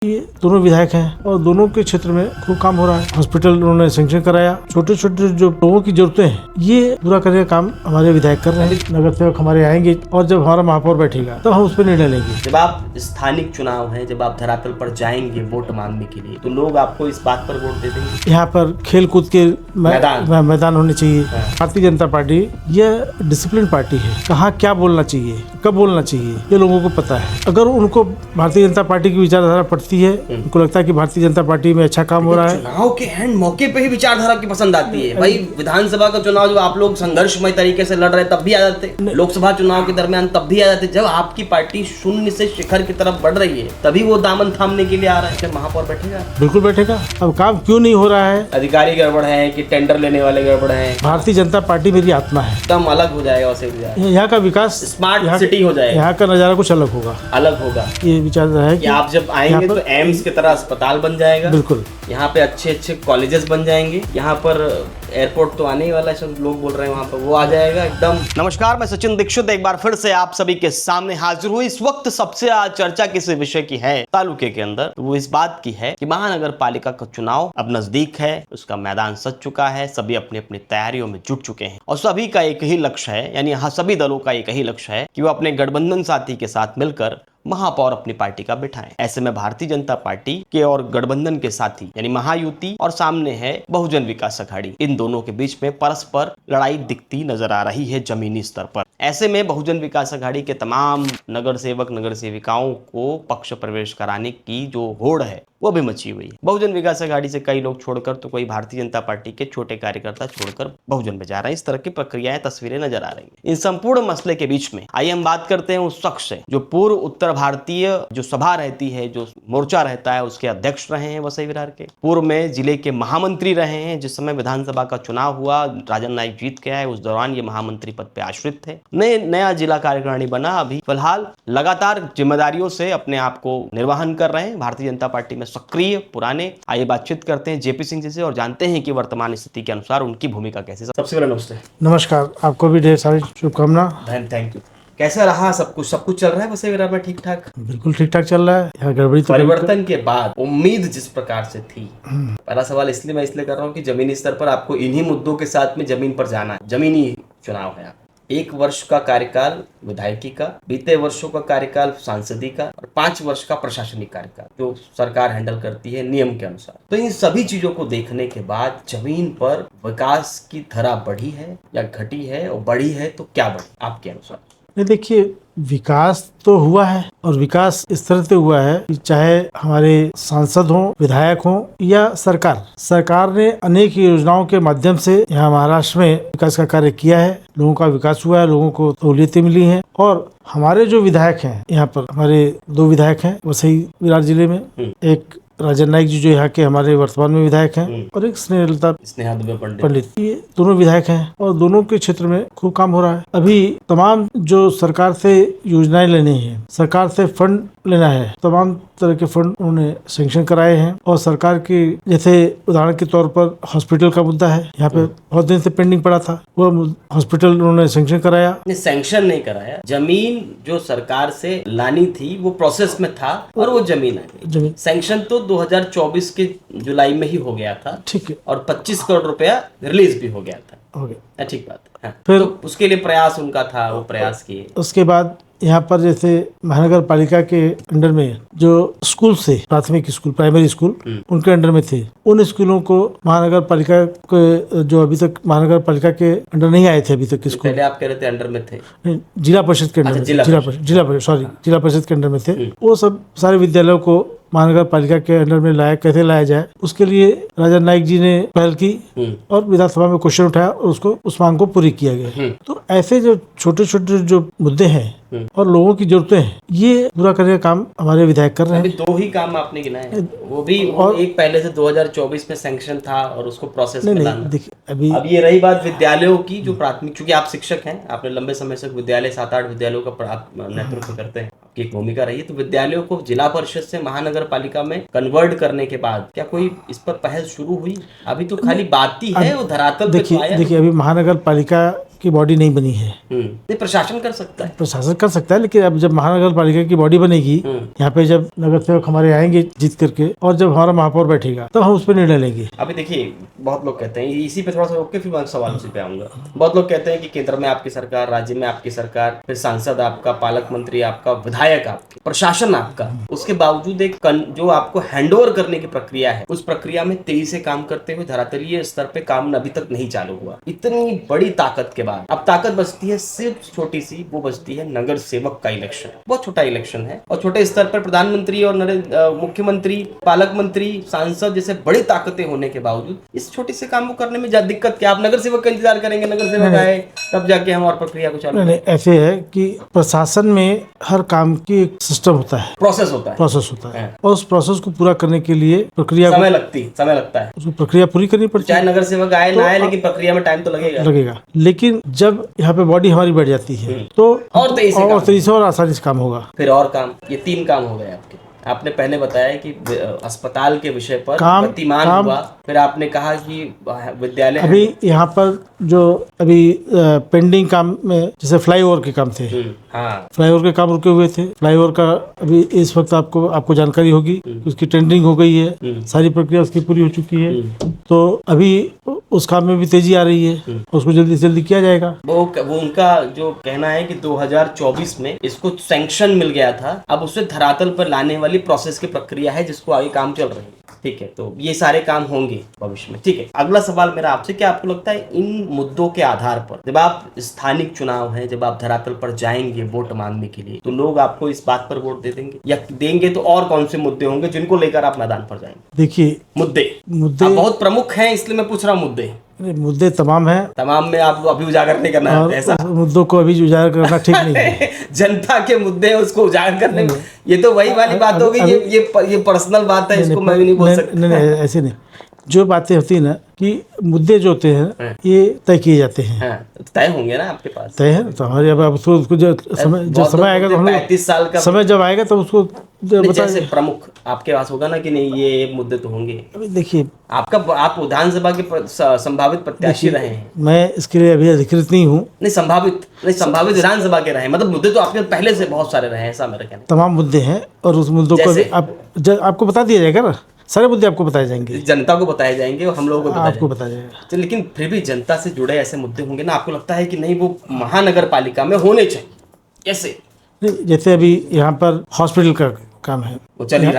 ये दोनों विधायक हैं और दोनों के क्षेत्र में खूब काम हो रहा है। हॉस्पिटल उन्होंने सैंक्शन कराया। छोटे छोटे जो लोगों की जरूरतें हैं ये पूरा करने का काम हमारे विधायक कर रहे हैं। नगर सेवक हमारे आएंगे और जब हमारा महापौर बैठेगा तब हम उस पर निर्णय लेंगे। जब आप स्थानिक चुनाव है, जब आप धरातल पर जाएंगे वोट मांगने के लिए, तो लोग आपको इस बात पर वोट दे देंगे। यहाँ पर खेल कूद के मैदान होने चाहिए। भारतीय जनता पार्टी यह डिसिप्लिन पार्टी है। कहाँ क्या बोलना चाहिए, कब बोलना चाहिए, ये लोगों को पता है। अगर उनको भारतीय जनता पार्टी की विचारधारा पड़ती है, उनको लगता है कि भारतीय जनता पार्टी में अच्छा काम हो रहा है, चुनाव के एंड मौके पे ही विचारधारा की पसंद आती है। भाई विधानसभा का चुनाव जब आप लोग संघर्षमय तरीके से लड़ रहे तब भी आ जाते, लोकसभा चुनाव के दरमियान तब भी आ जाते। जब आपकी पार्टी शून्य से शिखर की तरफ बढ़ रही है तभी वो दामन थामने के लिए आ रहा है। क्या महापौर बैठेगा? बिल्कुल बैठेगा। अब काम क्यों नहीं हो रहा है? अधिकारी गड़बड़ है कि टेंडर लेने वाले गड़बड़ है? भारतीय जनता पार्टी मेरी आत्मा है। एकदम अलग हो जाएगा, वैसे हो जाएगा। यहाँ का विकास स्मार्ट सिटी हो जाएगा। यहाँ का नजारा कुछ अलग होगा, अलग होगा। ये विचारधारा है कि आप जब आएंगे तो एम्स की तरह अस्पताल बन जाएगा। बिल्कुल। यहाँ पे अच्छे अच्छे कॉलेजेस बन जाएंगे। यहाँ पर एयरपोर्ट तो आने ही वाला है, सब लोग बोल रहे हैं वहाँ पर, वो आ जाएगा एकदम। नमस्कार, मैं सचिन दीक्षित एक बार फिर से आप सभी के सामने हाजिर हूँ। इस वक्त सबसे आज चर्चा किस विषय की है तालुके के अंदर, तो वो इस बात की है कि महानगर पालिका का चुनाव अब नजदीक है, उसका मैदान सज चुका है, सभी अपनी अपनी तैयारियों में जुट चुके हैं और सभी का एक ही लक्ष्य है, यानी यहाँ सभी दलों का एक ही लक्ष्य है कि वो अपने गठबंधन साथी के साथ मिलकर महापौर अपनी पार्टी का बिठाएं। ऐसे में भारतीय जनता पार्टी के और गठबंधन के साथी यानी महायुति और सामने है बहुजन विकास अघाड़ी, इन दोनों के बीच में परस्पर लड़ाई दिखती नजर आ रही है जमीनी स्तर पर। ऐसे में बहुजन विकास अघाड़ी के तमाम नगर सेवक नगर सेविकाओं को पक्ष प्रवेश कराने की जो होड़ है वो भी मची हुई है। बहुजन विकास अघाड़ी से कई लोग छोड़कर तो कोई भारतीय जनता पार्टी के छोटे कार्यकर्ता छोड़कर बहुजन में जा रहे हैं। इस तरह की प्रक्रियाएं तस्वीरें नजर आ रही हैं। इन संपूर्ण मसले के बीच में आइए हम बात करते हैं उस शख्स से जो पूर्व उत्तर भारतीय जो सभा रहती है, जो मोर्चा रहता है, उसके अध्यक्ष रहे हैं वसई विरार के। पूर्व में जिले के महामंत्री रहे हैं। जिस समय विधानसभा का चुनाव हुआ, राजन नाईक जीत के आए, उस दौरान ये महामंत्री पद पे आश्रित थे। नया जिला कार्यकारिणी बना, अभी फिलहाल लगातार जिम्मेदारियों से अपने आप को निर्वहन कर रहे हैं भारतीय जनता पार्टी में सक्रिय पुराने। आइए बातचीत करते हैं जेपी सिंह जी से और जानते हैं कि वर्तमान स्थिति के अनुसार उनकी भूमिका कैसे। सबसे पहले नमस्ते। नमस्कार, आपको भी ढेर सारी शुभकामना। Thank you. कैसा रहा सब कुछ चल रहा है वसई विरार में? ठीक ठाक? बिल्कुल ठीक ठाक चल रहा है। यहाँ गड़बड़ी तो परिवर्तन के बाद उम्मीद जिस प्रकार से थी, पहला सवाल इसलिए मैं कर रहा हूँ कि जमीनी स्तर पर आपको इन्हीं मुद्दों के साथ में जमीन पर जाना है। जमीनी चुनाव है। 1 वर्ष का कार्यकाल विधायकी का, बीते वर्षों का कार्यकाल सांसदी का और 5 वर्ष का प्रशासनिक कार्यकाल जो सरकार हैंडल करती है नियम के अनुसार। तो इन सभी चीजों को देखने के बाद जमीन पर विकास की धारा बढ़ी है या घटी है, और बढ़ी है तो क्या बढ़ी आपके अनुसार? नहीं, देखिए, विकास तो हुआ है और विकास इस तरह से हुआ है कि चाहे हमारे सांसद हों, विधायक हों या सरकार ने अनेक योजनाओं के माध्यम से यहाँ महाराष्ट्र में विकास का कार्य किया है। लोगों का विकास हुआ है, लोगों को सहूलियतें मिली हैं। और हमारे जो विधायक हैं, यहाँ पर हमारे 2 विधायक हैं वसई विरार जिले में, एक राजन नाईक जी जो यहाँ के हमारे वर्तमान में विधायक हैं और एक स्नेहा दुबे पंडित, ये दोनों विधायक हैं और दोनों के क्षेत्र में खूब काम हो रहा है। अभी तमाम जो सरकार से योजनाएं लेनी है, सरकार से फंड लेना है, तमाम तरह के फंड उन्होंने सैंक्शन कराए हैं। और सरकार की, जैसे उदाहरण के तौर पर हॉस्पिटल का मुद्दा है, यहाँ पे बहुत दिन से पेंडिंग पड़ा था, वो हॉस्पिटल उन्होंने सैंक्शन कराया। सैंक्शन नहीं कराया, जमीन जो सरकार से लानी थी वो प्रोसेस में था और वो जमीन आई। सैंक्शन तो 2024 के जुलाई में ही हो गया था, ठीक है, और 25 करोड़ रुपया रिलीज भी हो गया था, हो गया, ठीक बात है। फिर तो उसके लिए प्रयास उनका था, वो प्रयास किए। उसके बाद यहाँ पर जैसे महानगर पालिका के अंडर में जो स्कूल से प्राथमिक स्कूल, प्राइमरी स्कूल उनके अंडर में थे, उन स्कूलों को महानगर पालिका के, जो अभी तक महानगर पालिका के अंडर नहीं आए थे अभी तक स्कूल, पहले आप कह रहे थे अंडर में थे, जिला परिषद के अंडर में, जिला परिषद के अंडर में थे, वो सब सारे विद्यालयों को महानगर पालिका के अंडर में कैसे लाया जाए, उसके लिए राजन नाईक जी ने पहल की और विधानसभा में क्वेश्चन उठाया और उसको उस मांग को पूरी किया गया। तो ऐसे जो छोटे छोटे जो मुद्दे हैं और लोगों की जरूरतें हैं, ये पूरा करने का काम हमारे विधायक कर रहे हैं। 2 ही काम आपने गिनाए, वो भी और एक पहले से 2024 में सैंक्शन था और उसको प्रोसेस में लाना। देखिए, अब ये रही बात विद्यालयों की जो प्राथमिक, चूंकि आप शिक्षक हैं, आपने लंबे समय से विद्यालय 7-8 विद्यालयों का नेतृत्व करते हैं, आपकी एक भूमिका रही है। तो विद्यालयों को जिला परिषद से महानगर पालिका में कन्वर्ट करने के बाद क्या कोई इस पर पहल शुरू हुई? अभी तो खाली बात ही है, वो धरातल पे तो आया। देखिए, अभी महानगर पालिका की बॉडी नहीं बनी है। नहीं, प्रशासन कर सकता है। प्रशासन कर सकता है, लेकिन अब जब महानगर पालिका की बॉडी बनेगी, यहाँ पे जब नगर सेवक हमारे आएंगे जीत करके, और जब हमारा महापौर बैठेगा तब हम उस पर निर्णय लेंगे। अभी देखिए, बहुत लोग कहते हैं, इसी पे थोड़ा सा रोक के फिर मैं सवाल उसी पे आऊंगा। बहुत लोग कहते हैं कि केंद्र में आपकी सरकार, राज्य में आपकी सरकार, फिर सांसद आपका, पालक मंत्री आपका, विधायक आपके, प्रशासन आपका, उसके बावजूद एक जो आपको हैंडओवर करने की प्रक्रिया है, उस प्रक्रिया में तेजी से काम करते हुए धरातलीय स्तर पे काम अभी तक नहीं चालू हुआ। इतनी बड़ी ताकत के बाद अब ताकत बचती है सिर्फ छोटी सी, वो बचती है नगर सेवक का इलेक्शन। बहुत छोटा इलेक्शन है, और छोटे स्तर पर प्रधानमंत्री और मुख्यमंत्री, पालक मंत्री, सांसद जैसे बड़ी ताकतें होने के बावजूद इस छोटे से काम को करने में ज्यादा दिक्कत क्या? आप नगर सेवक का इंतजार करेंगे, नगर सेवक आए तब जाके हम और प्रक्रिया को चालू। नहीं, ऐसे है कि प्रशासन में हर काम की एक सिस्टम होता है, प्रोसेस होता है, और उस प्रोसेस को पूरा करने के लिए प्रक्रिया समय लगता है, उसको प्रक्रिया पूरी करनी पड़ती है। चाहे नगर सेवक आए ना आए, लेकिन प्रक्रिया में टाइम तो लगेगा। लेकिन जब यहाँ पे बॉडी हमारी बैठ जाती है तो और तेजी से और आसानी से काम होगा। फिर और काम, ये 3 काम हो गए आपके। आपने पहले बताया कि अस्पताल के विषय पर गतिमान हुआ, फिर आपने कहा कि विद्यालय, अभी यहाँ पर जो अभी पेंडिंग काम में जैसे फ्लाईओवर के काम थे, हाँ, फ्लाईओवर के काम रुके हुए थे। फ्लाईओवर का अभी इस वक्त आपको जानकारी होगी, उसकी टेंडरिंग हो गई है, सारी प्रक्रिया उसकी पूरी हो चुकी है, तो अभी उस काम में भी तेजी आ रही है, उसको जल्दी से जल्दी किया जाएगा। वो उनका जो कहना है कि 2024 में इसको सैंक्शन मिल गया था, अब उसे धरातल पर लाने वाली प्रोसेस की प्रक्रिया है जिसको आगे काम चल रही है। ठीक है, तो ये सारे काम होंगे भविष्य में। ठीक है, अगला सवाल मेरा आपसे, क्या आपको लगता है इन मुद्दों के आधार पर जब आप स्थानिक चुनाव है, जब आप धरातल पर जाएंगे वोट मांगने के लिए, तो लोग आपको इस बात पर वोट दे देंगे, या देंगे तो और कौन से मुद्दे होंगे जिनको लेकर आप मैदान पर जाएंगे? देखिए, मुद्दे आप बहुत प्रमुख हैं, इसलिए मैं पूछ रहा हूँ। मुद्दे तमाम हैं, तमाम में आप अभी उजागर नहीं करना है ऐसा? मुद्दों को अभी उजागर करना ठीक नहीं है। जनता के मुद्दे हैं, उसको उजागर करने में ये तो वही वाली बात होगी, ये पर्सनल बात है, इसको मैं भी नहीं बोल सकता। नहीं, ऐसे नहीं। जो बातें होती है ना कि मुद्दे जो होते हैं ये तय किए जाते हैं, तय होंगे ना आपके पास? तय है तो हमारे अब उसको जब समय आएगा तो हम 35 साल का समय जब आएगा तो उसको जैसे प्रमुख आपके पास होगा ना कि नहीं ये मुद्दे तो होंगे। अभी देखिए, आप विधानसभा के संभावित प्रत्याशी रहे हैं। मैं इसके लिए अभी अधिकृत नहीं हूँ। नहीं, संभावित विधानसभा के रहे, मतलब मुद्दे तो आपके पहले से बहुत सारे रहे हैं, ऐसा मेरा कहना। तमाम मुद्दे हैं, और उस मुद्दों को आपको बता दिया जाएगा ना, सारे मुद्दे आपको बताए जाएंगे, जनता को बताए जाएंगे और हम लोगों को आपको बताया जाएगा। तो लेकिन फिर भी जनता से जुड़े ऐसे मुद्दे होंगे ना, आपको लगता है कि नहीं वो महानगर पालिका में होने चाहिए? कैसे? जैसे अभी यहाँ पर हॉस्पिटल का काम है, वो चल ही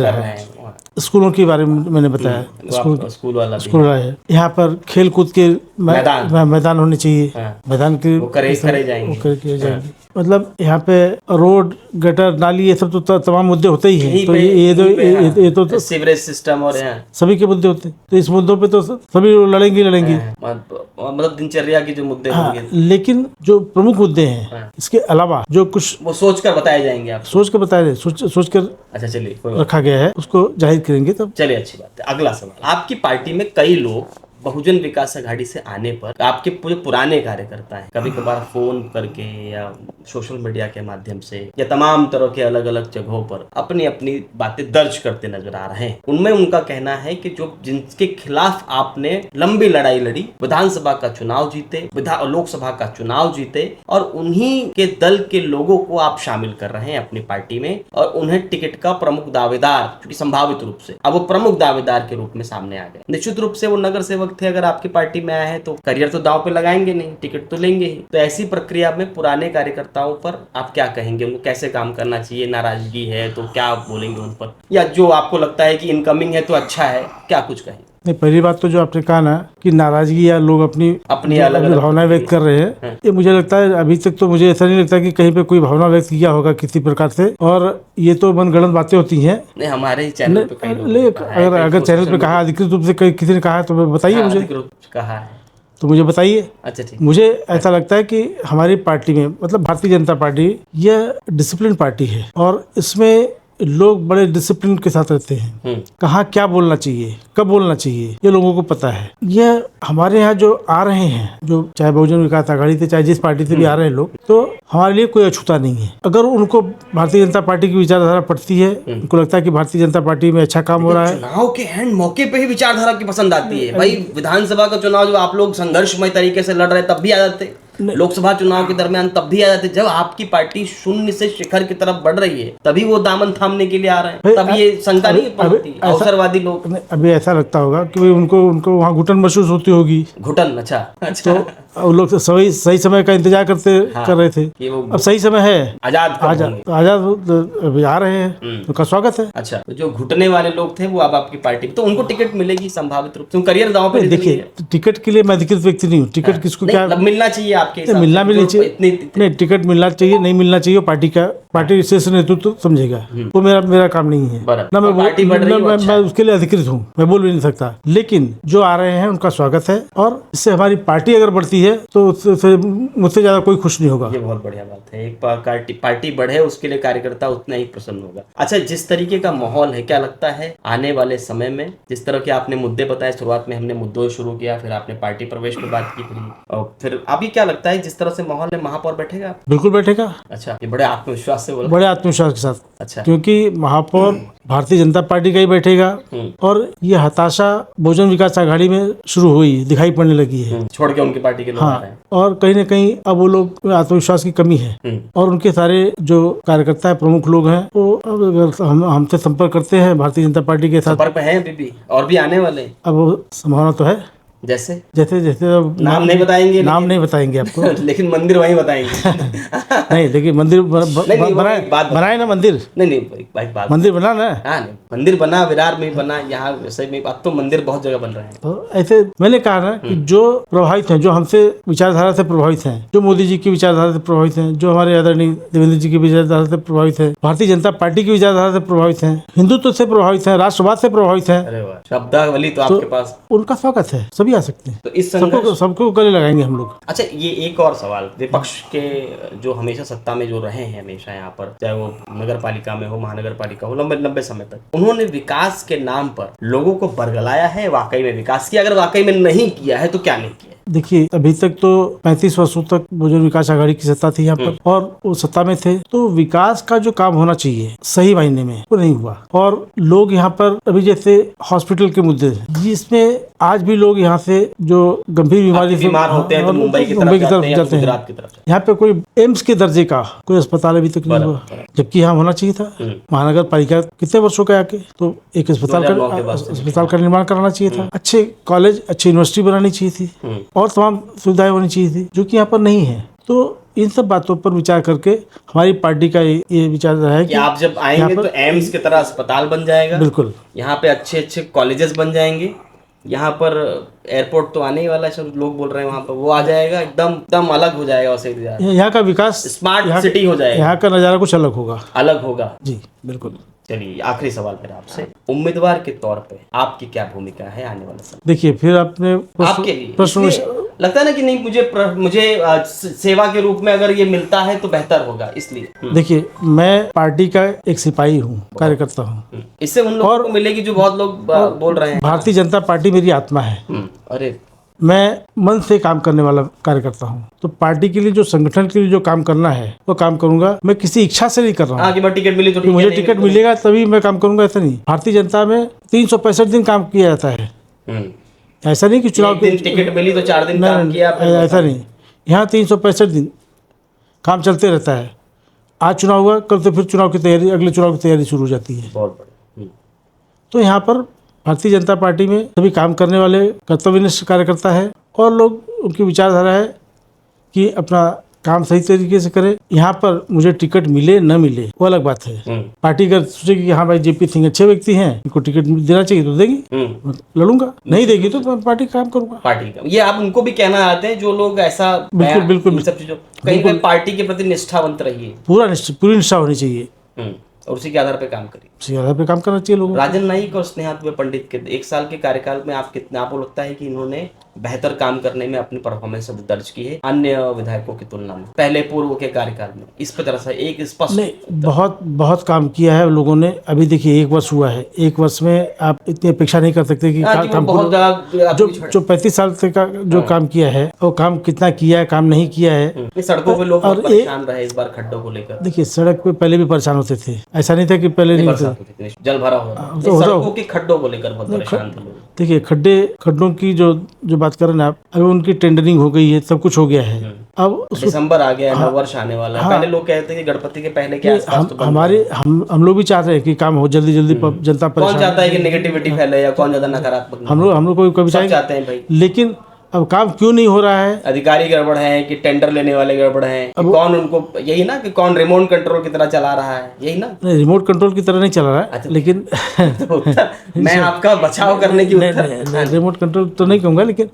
रहा है। स्कूलों के बारे में मैंने बताया, स्कूल वाला है। यहाँ पर खेल कूद के मैदान होने चाहिए, मैदान के करे जाएंगे। मतलब यहाँ पे रोड, गटर, नाली, ये सब तो तमाम मुद्दे होते ही हैं। तो ये तो सीवरेज सिस्टम और सभी के मुद्दे होते हैं, तो इस मुद्दों पे तो सभी लड़ेंगे। मतलब दिनचर्या के जो मुद्दे होंगे, लेकिन जो प्रमुख मुद्दे हैं इसके अलावा जो कुछ वो सोच कर बताए जाएंगे, आप सोच कर बताए, सोच कर अच्छा चलिए रखा गया है, उसको जाहिर करेंगे तब। चलिए, अच्छी बात है। अगला सवाल, आपकी पार्टी में कई लोग बहुजन विकास अघाड़ी से आने पर आपके पूरे पुराने कार्यकर्ता हैं, कभी कभार फोन करके या सोशल मीडिया के माध्यम से या तमाम तरह के अलग अलग जगहों पर अपनी अपनी बातें दर्ज करते नजर आ रहे हैं। उनमें उनका कहना है कि जो जिनके खिलाफ आपने लंबी लड़ाई लड़ी, विधानसभा का चुनाव जीते, लोकसभा का चुनाव जीते, और उन्हीं के दल के लोगों को आप शामिल कर रहे हैं अपनी पार्टी में, और उन्हें टिकट का प्रमुख दावेदार, क्योंकि संभावित रूप से अब वो प्रमुख दावेदार के रूप में सामने आ गए। निश्चित रूप से वो नगर सेवक थे, अगर आपकी पार्टी में आए हैं तो करियर तो दांव पे लगाएंगे नहीं, टिकट तो लेंगे ही। तो ऐसी प्रक्रिया में पुराने कार्यकर्ताओं पर आप क्या कहेंगे? उनको कैसे काम करना चाहिए? नाराजगी है तो क्या आप बोलेंगे उन पर, या जो आपको लगता है कि इनकमिंग है तो अच्छा है, क्या कुछ कहेंगे? नहीं, पहली बात तो जो आपने कहा ना कि नाराजगी या लोग अपनी अलग भावनाएं व्यक्त कर रहे हैं, ये मुझे लगता है अभी तक तो मुझे ऐसा नहीं लगता कि कहीं पे कोई भावना व्यक्त किया होगा किसी प्रकार से, और ये तो मनगढ़ंत बातें होती हैं। नहीं, हमारे चैनल पे अगर चैनल पे कहा, अधिकृत रूप से किसी ने कहा है तो बताइए मुझे, कहा है तो मुझे बताइए। अच्छा, ठीक। मुझे ऐसा लगता है कि हमारी पार्टी में, मतलब भारतीय जनता पार्टी, यह डिसिप्लिन पार्टी है, और इसमें लोग बड़े डिसिप्लिन के साथ रहते हैं। कहाँ क्या बोलना चाहिए, कब बोलना चाहिए, ये लोगों को पता है। यह हमारे यहाँ जो आ रहे हैं, जो चाहे बहुजन विकास आघाड़ी से, चाहे जिस पार्टी से भी आ रहे हैं लोग, तो हमारे लिए कोई अछूता नहीं है। अगर उनको भारतीय जनता पार्टी की विचारधारा पड़ती है, उनको लगता है कि भारतीय जनता पार्टी में अच्छा काम हो रहा है, चुनाव के एंड मौके पे ही विचारधारा की पसंद आती है। भाई विधानसभा का चुनाव जब आप लोग संघर्षमय तरीके से लड़ रहे तब भी आ जाते, लोकसभा चुनाव के दरमियान तब भी आ जाते। जब आपकी पार्टी शून्य से शिखर की तरफ बढ़ रही है तभी वो दामन थामने के लिए आ रहे हैं, तब ये शंका नहीं पड़ती। अवसरवादी लोग, अभी ऐसा लगता होगा कि भाई उनको वहाँ घुटन महसूस होती होगी। घुटन, अच्छा तो लोग सही समय का इंतजार कर रहे थे। अब सही समय है, आजाद अभी आ रहे हैं, उनका स्वागत है। अच्छा, तो जो घुटने वाले लोग थे वो अब आपकी पार्टी, तो उनको टिकट मिलेगी संभावित रूप से, करियर दांव पे। देखिए, टिकट के लिए मैं अधिकृत व्यक्ति नहीं हूँ। टिकट किसको क्या मिलना चाहिए आपके हिसाब से? मिलना भी नहीं चाहिए, नहीं टिकट मिलना चाहिए, नहीं मिलना चाहिए, पार्टी शीर्ष नेतृत्व समझेगा। वो मेरा काम नहीं है ना। मैं उसके लिए अधिकृत हूँ, मैं बोल भी नहीं सकता। लेकिन जो आ रहे हैं उनका स्वागत है, और इससे हमारी पार्टी अगर बढ़ती है तो उससे मुझसे ज्यादा कोई खुश नहीं होगा। ये बहुत बढ़िया बात है। एक पार्टी बढ़े उसके लिए कार्यकर्ता उतना ही प्रसन्न होगा। अच्छा, जिस तरीके का माहौल है, क्या लगता है आने वाले समय में, जिस तरह के आपने मुद्दे बताए, शुरुआत में हमने मुद्दों शुरू किया, फिर आपने पार्टी प्रवेश की बात की, फिर अभी क्या लगता है जिस तरह से माहौल है, महापौर बैठेगा? बिल्कुल बैठेगा। अच्छा, ये बड़े आत्मविश्वास से बोला? बड़े आत्मविश्वास के साथ। अच्छा, क्योंकि महापौर भारतीय जनता पार्टी का ही बैठेगा, और ये हताशा बहुजन विकास आघाड़ी में शुरू हुई, दिखाई पड़ने लगी है। छोड़ के उनकी पार्टी के लोग आ रहे हैं। और कहीं न कहीं अब वो लोग आत्मविश्वास की कमी है, और उनके सारे जो कार्यकर्ता है, प्रमुख लोग हैं, वो अगर हमसे संपर्क करते हैं भारतीय जनता पार्टी के साथ। संपर्क है अभी भी, और भी आने वाले? अब संभावना तो है। जैसे नाम नहीं बताएंगे, नहीं बताएंगे आपको। लेकिन मंदिर वहीं बताएंगे। नहीं, देखिए मंदिर बनाए ना, मंदिर मंदिर बना ना। हाँ, मंदिर बना, विरार में बना, यहाँ वैसे में। अब तो मंदिर बहुत जगह बन रहे हैं। तो ऐसे मैंने कहा ना कि जो प्रभावित हैं, जो हमसे विचारधारा से प्रभावित हैं, जो मोदी जी की विचारधारा से प्रभावित हैं, जो हमारे आदरणीय देवेंद्र जी की विचारधारा से प्रभावित है, भारतीय जनता पार्टी की विचारधारा से प्रभावित है, हिंदुत्व से प्रभावित है, राष्ट्रवाद से प्रभावित है, शब्दावली तो आपके पास, उनका स्वागत है। सभी आ सकते हैं, तो इस सबको गले लगाएंगे हम लोग। अच्छा, ये एक और सवाल, विपक्ष के जो हमेशा सत्ता में जो रहे हैं, हमेशा यहाँ पर, चाहे वो नगर पालिका में हो, महानगर पालिका हो, लंबे समय तक, उन्होंने विकास के नाम पर लोगों को बरगलाया है। वाकई में विकास किया? अगर वाकई में नहीं किया है तो क्या नहीं किया? देखिए, अभी तक तो 35 वर्षों तक बहुजन विकास आघाड़ी की सत्ता थी यहाँ पर, और वो सत्ता में थे, तो विकास का जो काम होना चाहिए सही मायने में वो नहीं हुआ। और लोग यहाँ पर अभी जैसे हॉस्पिटल के मुद्दे, जिसमें आज भी लोग यहाँ से जो गंभीर बीमारी से बीमार होते हैं तो मुंबई की तरफ जाते हैं। यहाँ पे कोई एम्स के दर्जे का कोई अस्पताल अभी तक नहीं हुआ, जबकि यहाँ होना चाहिए था। महानगर पालिका कितने वर्षों का आके, तो एक अस्पताल का निर्माण कराना चाहिए था, अच्छे कॉलेज, अच्छी यूनिवर्सिटी बनानी चाहिए थी, और तमाम सुविधाएं होनी चाहिए थी, जो कि यहाँ पर नहीं है। तो इन सब बातों पर विचार करके हमारी पार्टी का ये विचार रहा है कि आप जब आएंगे तो एम्स की तरह अस्पताल बन जाएगा। बिल्कुल, यहाँ पे अच्छे कॉलेजेस बन जाएंगे। यहाँ पर एयरपोर्ट तो आने ही वाला है, सब लोग बोल रहे हैं, वहाँ पर वो आ जाएगा, एकदम अलग हो जाएगा। वैसे यहाँ का विकास, स्मार्ट सिटी हो जाएगा, यहाँ का नजारा कुछ अलग होगा जी, बिल्कुल। चलिए, आखिरी सवाल मेरा आपसे, उम्मीदवार के तौर पे आपकी क्या भूमिका है आने वाले समय? देखिए, फिर आपने आपके लिए लगता है ना कि नहीं, मुझे सेवा के रूप में अगर ये मिलता है तो बेहतर होगा, इसलिए। देखिए, मैं पार्टी का एक सिपाही हूँ, कार्यकर्ता हूँ। इससे उन लोगों को मिलेगी जो बहुत लोग बोल रहे हैं भारतीय जनता पार्टी मेरी आत्मा है। अरे, मैं मन से काम करने वाला कार्यकर्ता हूँ, तो पार्टी के लिए, जो संगठन के लिए जो काम करना है वो काम करूंगा। मैं किसी इच्छा से नहीं कर रहा हूँ कि टिकट मिली तो मुझे टिकट मिलेगा तभी मैं काम करूंगा, ऐसा नहीं। भारतीय जनता में 365 दिन काम किया जाता है, ऐसा नहीं कि चुनाव के टिकट मिली तो 4 दिन काम किया, ऐसा नहीं। यहाँ 365 दिन काम चलते रहता है। आज चुनाव हुआ, कल तो फिर चुनाव की तैयारी, अगले चुनाव की तैयारी शुरू हो जाती है। बहुत बढ़िया। तो यहाँ पर भारतीय जनता पार्टी में सभी काम करने वाले कर्तव्यनिष्ठ कार्यकर्ता है, और लोग, उनकी विचारधारा है कि अपना काम सही तरीके से करें। यहाँ पर मुझे टिकट मिले न मिले वो अलग बात है। पार्टी अगर सोचेगी कि हाँ भाई जेपी सिंह अच्छे व्यक्ति हैं, इनको टिकट देना चाहिए तो देगी, लड़ूंगा, नहीं देगी तो मैं पार्टी काम करूंगा। पार्टी का ये आप उनको भी कहना चाहते हैं, जो लोग ऐसा बिल्कुल सब चीजों कहीं पार्टी के प्रति निष्ठावंत रहिए, पूरी निष्ठा होनी चाहिए, और उसी के आधार पे काम करिए, उसी आधार पे काम करना चाहिए लोगों को। राजन नाईक और स्नेहा दुबे पंडित के 1 साल के कार्यकाल में आप कितना, आपको लगता है कि इन्होंने बेहतर काम करने में अपनी परफॉर्मेंस दर्ज की है अन्य विधायकों की तुलना में पहले पूर्व के कार्यकाल में? इस पर तरह से एक स्पष्ट नहीं, बहुत बहुत काम किया है लोगों ने। अभी देखिए 1 वर्ष हुआ है, 1 वर्ष में आप इतनी अपेक्षा नहीं कर सकते कि काम बहुत जो 35 साल तक का जो काम किया है वो काम कितना किया है, काम नहीं किया है। सड़कों पे लोग बहुत परेशान रहे इस बार खड्डों को लेकर। देखिए सड़क पे पहले भी परेशान होते थे, ऐसा नहीं था कि पहले नहीं होते। जल भरा हुआ सड़कों के खड्डों को लेकर बहुत परेशान थे लोग। देखिए खड्डों की जो बात कर रहे हैं आप, अभी उनकी टेंडरिंग हो गई है, सब कुछ हो गया है। अब दिसंबर आ गया है, नव वर्ष आने वाला है। पहले लोग कहते हैं कि गणपति के पहले के आसपास तो हमारे हम लोग भी चाहते हैं कि काम हो जल्दी जल्दी, जनता परेशान। कौन चाहता है कि नेगेटिविटी फैले या कौन ज्यादा नकारात्मक? हम लोग कभी चाहते हैं भाई, लेकिन अब काम क्यों नहीं हो रहा है? अधिकारी गड़बड़ है कि टेंडर लेने वाले गड़बड़ हैं? कौन उनको, यही ना कि कौन रिमोट कंट्रोल की तरह चला रहा है, यही ना? नहीं, रिमोट कंट्रोल की तरह नहीं चला रहा है। अच्छा, लेकिन मैं आपका बचाव करने की रिमोट कंट्रोल तो नहीं कहूँगा, लेकिन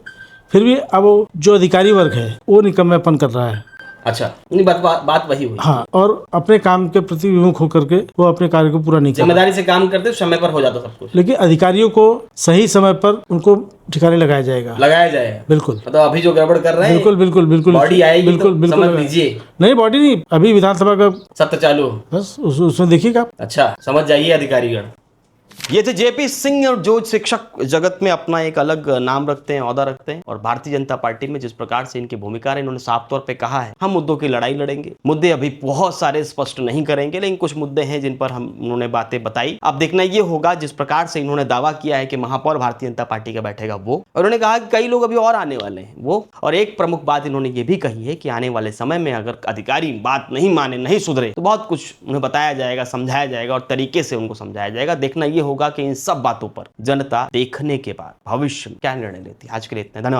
फिर भी अब जो अधिकारी वर्ग है वो निकम्मेपन कर रहा है। अच्छा, नहीं बात वही हुई। हाँ, और अपने काम के प्रति विमुख होकर के वो अपने कार्य को पूरा नहीं कर, जिम्मेदारी से काम करते समय पर हो जाता सब कुछ। लेकिन अधिकारियों को सही समय पर उनको ठिकाने लगाया जाएगा। बिल्कुल। मतलब अभी जो गड़बड़ कर रहे हैं, बिल्कुल बॉडी आएगी तो समझ लीजिए। नहीं, बॉडी नहीं, अभी विधानसभा का सत्र चालू, बस उसमें देखिएगा। अच्छा, समझ जाइए अधिकारीगण। ये थे जेपी सिंह, और जो शिक्षक जगत में अपना एक अलग नाम रखते हैं, औहदा रखते हैं, और भारतीय जनता पार्टी में जिस प्रकार से इनकी भूमिका है, इन्होंने साफ तौर पे कहा है हम मुद्दों की लड़ाई लड़ेंगे। मुद्दे अभी बहुत सारे स्पष्ट नहीं करेंगे, लेकिन कुछ मुद्दे हैं जिन पर उन्होंने बातें बताई। अब देखना ये होगा जिस प्रकार से इन्होंने दावा किया है कि महापौर भारतीय जनता पार्टी का बैठेगा वो, और उन्होंने कहा कि कई लोग अभी और आने वाले हैं वो। और एक प्रमुख बात इन्होंने ये भी कही है कि आने वाले समय में अगर अधिकारी बात नहीं माने, नहीं सुधरे, तो बहुत कुछ उन्हें बताया जाएगा, समझाया जाएगा, और तरीके से उनको समझाया जाएगा। देखना ये होगा कि इन सब बातों पर जनता देखने के बाद भविष्य में क्या निर्णय लेती है। आज के लिए इतना, धन्यवाद।